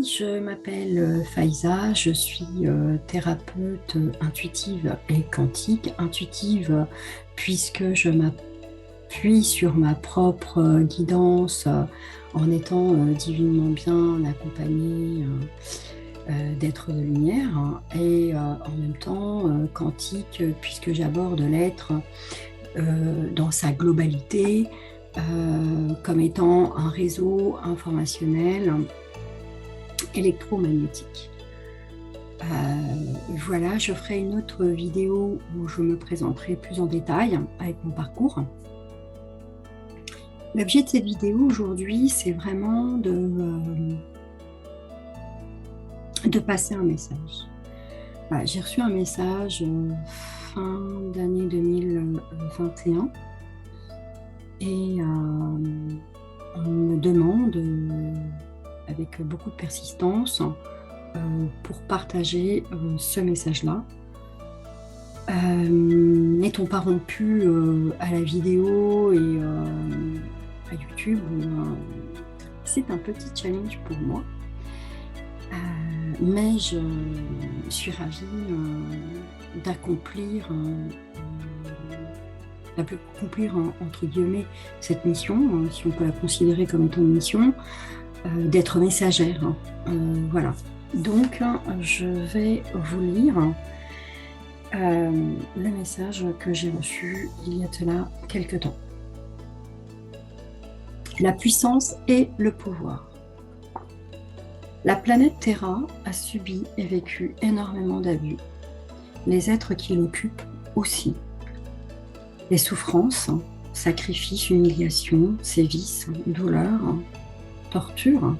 Je m'appelle Faiza, je suis thérapeute intuitive et quantique. Intuitive puisque je m'appuie sur ma propre guidance en étant divinement bien accompagnée d'êtres de lumière et en même temps quantique puisque j'aborde l'être dans sa globalité comme étant un réseau informationnel électromagnétique. Voilà, je ferai une autre vidéo où je me présenterai plus en détail avec mon parcours. L'objet de cette vidéo aujourd'hui, c'est vraiment de passer un message. Voilà, j'ai reçu un message fin d'année 2021 et on me demande avec beaucoup de persistance pour partager ce message-là. N'étant pas rompu à la vidéo et à YouTube, c'est un petit challenge pour moi. Mais je suis ravie d'accomplir entre guillemets cette mission, si on peut la considérer comme étant une mission, d'être messagère. Voilà. Donc, je vais vous lire le message que j'ai reçu il y a de là quelque temps. La puissance et le pouvoir. La planète Terra a subi et vécu énormément d'abus. Les êtres qui l'occupent aussi. Les souffrances, sacrifices, humiliations, sévices, douleurs, tortures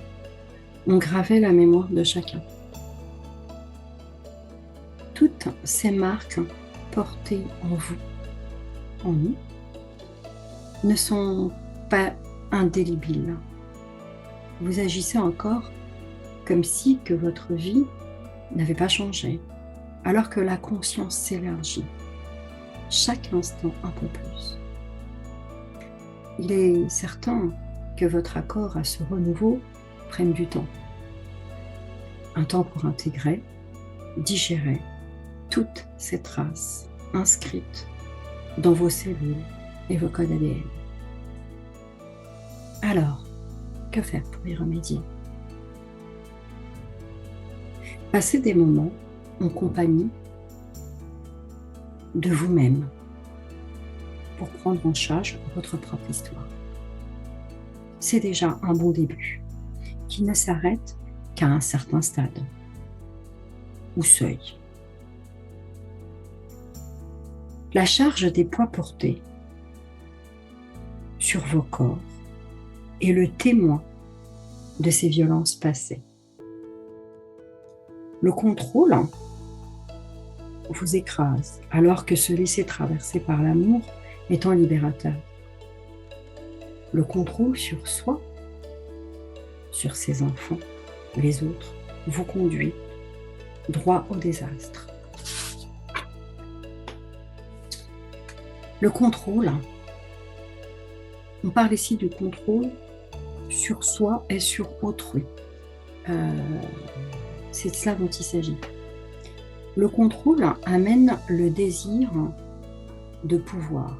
ont gravé la mémoire de chacun. Toutes ces marques portées en vous, en nous, ne sont pas indélébiles. Vous agissez encore comme si que votre vie n'avait pas changé, alors que la conscience s'élargit, chaque instant un peu plus. Il est certain que votre accord à ce renouveau prenne du temps. Un temps pour intégrer, digérer toutes ces traces inscrites dans vos cellules et vos codes ADN. Alors, que faire pour y remédier? Passez des moments en compagnie de vous-même pour prendre en charge votre propre histoire. C'est déjà un bon début qui ne s'arrête qu'à un certain stade ou seuil. La charge des poids portés sur vos corps est le témoin de ces violences passées. Le contrôle vous écrase, alors que se laisser traverser par l'amour est un libérateur. Le contrôle sur soi, sur ses enfants, les autres, vous conduit droit au désastre. Le contrôle, on parle ici du contrôle sur soi et sur autrui. C'est de cela dont il s'agit. Le contrôle amène le désir de pouvoir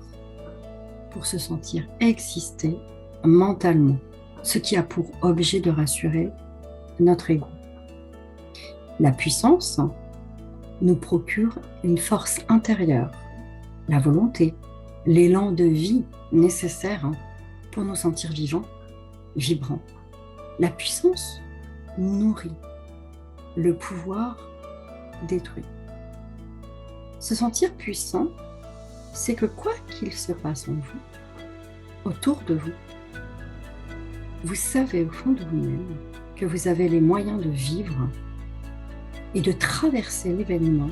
pour se sentir exister mentalement, ce qui a pour objet de rassurer notre ego. La puissance nous procure une force intérieure, la volonté, l'élan de vie nécessaire pour nous sentir vivants, vibrants. La puissance nourrit, le pouvoir détruit. Se sentir puissant, c'est que quoi qu'il se passe en vous, autour de vous, vous savez au fond de vous-même que vous avez les moyens de vivre et de traverser l'événement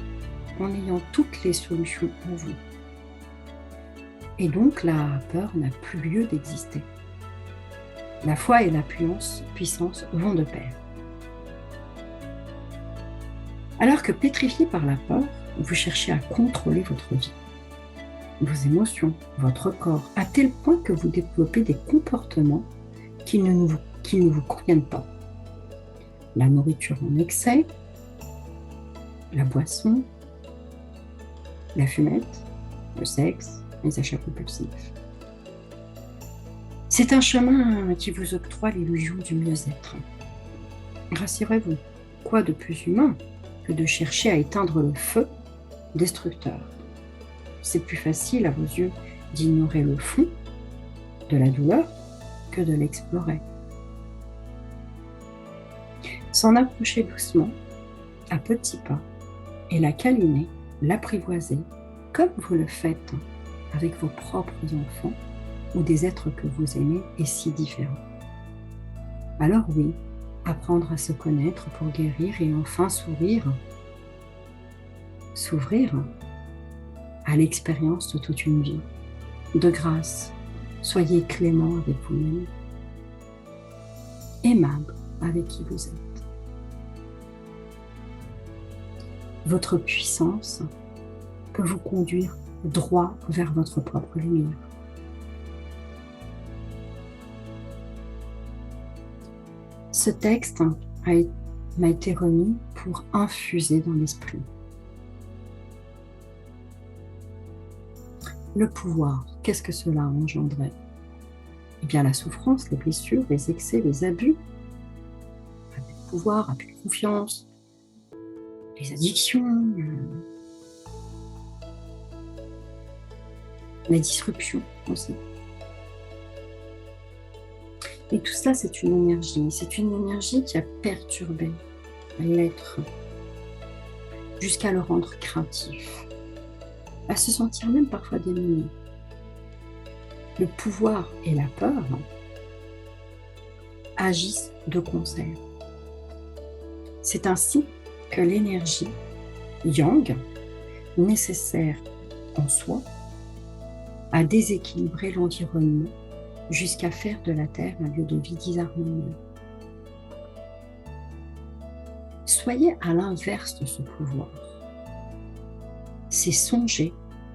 en ayant toutes les solutions en vous. Et donc la peur n'a plus lieu d'exister. La foi et la puissance vont de pair. Alors que pétrifié par la peur, vous cherchez à contrôler votre vie, vos émotions, votre corps, à tel point que vous développez des comportements qui ne vous conviennent pas. la nourriture en excès, la boisson, la fumette, le sexe, les achats compulsifs. C'est un chemin qui vous octroie l'illusion du mieux-être. Rassurez-vous, quoi de plus humain que de chercher à éteindre le feu destructeur? C'est plus facile à vos yeux d'ignorer le fond de la douleur que de l'explorer. S'en approcher doucement, à petits pas, et la câliner, l'apprivoiser, comme vous le faites avec vos propres enfants ou des êtres que vous aimez et si différents. Alors oui, apprendre à se connaître pour guérir et enfin s'ouvrir à l'expérience de toute une vie. De grâce, soyez clément avec vous-même, aimable avec qui vous êtes. Votre puissance peut vous conduire droit vers votre propre lumière. Ce texte m'a été remis pour infuser dans l'esprit. Le pouvoir, qu'est-ce que cela engendrait? Eh bien, la souffrance, les blessures, les excès, les abus, abus de pouvoir, abus de confiance, les addictions, la disruption aussi. Et tout ça, c'est une énergie qui a perturbé l'être jusqu'à le rendre craintif, à se sentir même parfois démuni. Le pouvoir et la peur agissent de concert. C'est ainsi que l'énergie yang, nécessaire en soi, a déséquilibré l'environnement jusqu'à faire de la Terre un lieu de vie disharmonieux. Soyez à l'inverse de ce pouvoir. C'est songer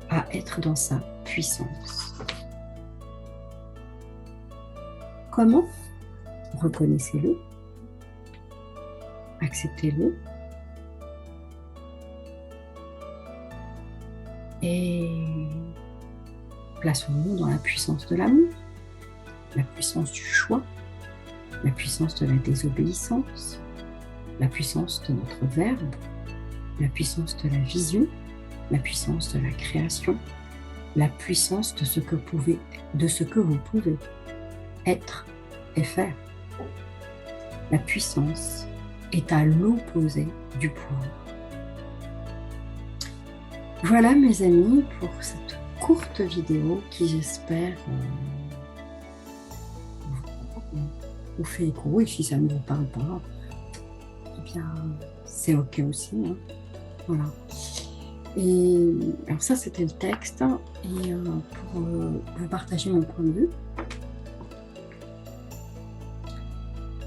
à être dans sa puissance. Comment? Reconnaissez-le, acceptez-le et plaçons-nous dans la puissance de l'amour, la puissance du choix, la puissance de la désobéissance, la puissance de notre verbe, la puissance de la vision, la puissance de la création, la puissance de ce que vous pouvez être et faire. La puissance est à l'opposé du pouvoir. Voilà mes amis pour cette courte vidéo qui j'espère vous fait écho, et si ça ne vous parle pas, eh bien c'est ok aussi, hein. Voilà. Et alors ça c'était le texte, et pour vous partager mon point de vue,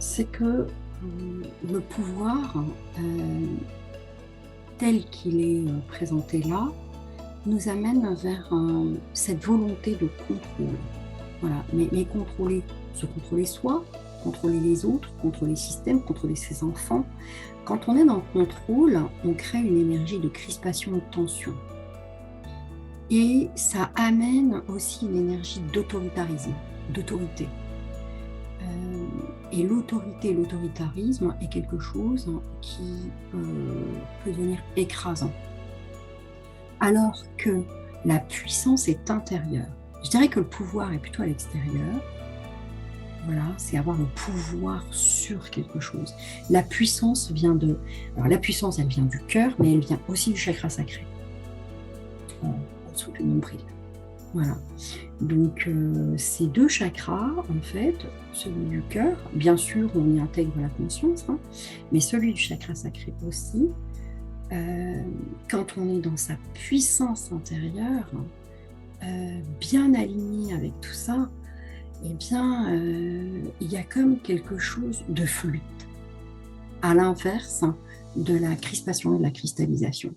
c'est que le pouvoir tel qu'il est présenté là nous amène vers cette volonté de contrôle. Voilà, mais se contrôler soi, contrôler les autres, contrôler le système, contrôler ses enfants. Quand on est dans le contrôle, on crée une énergie de crispation et de tension. Et ça amène aussi une énergie d'autoritarisme, d'autorité. Et l'autorité et l'autoritarisme est quelque chose qui peut devenir écrasant. Alors que la puissance est intérieure. Je dirais que le pouvoir est plutôt à l'extérieur. Voilà, c'est avoir le pouvoir sur quelque chose. La puissance vient alors la puissance, elle vient du cœur, mais elle vient aussi du chakra sacré, en dessous du nombril. Voilà. Donc, ces deux chakras, en fait, celui du cœur, bien sûr, on y intègre la conscience, hein, mais celui du chakra sacré aussi, quand on est dans sa puissance intérieure, bien aligné avec tout ça, eh bien, il y a comme quelque chose de fluide, à l'inverse de la crispation et de la cristallisation.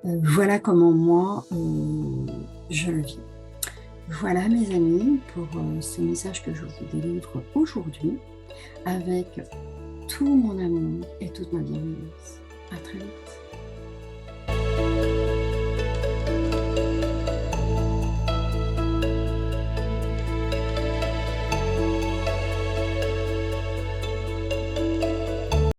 Voilà comment moi, je le vis. Voilà mes amis pour ce message que je vous délivre aujourd'hui avec tout mon amour et toute ma bienveillance. À très vite.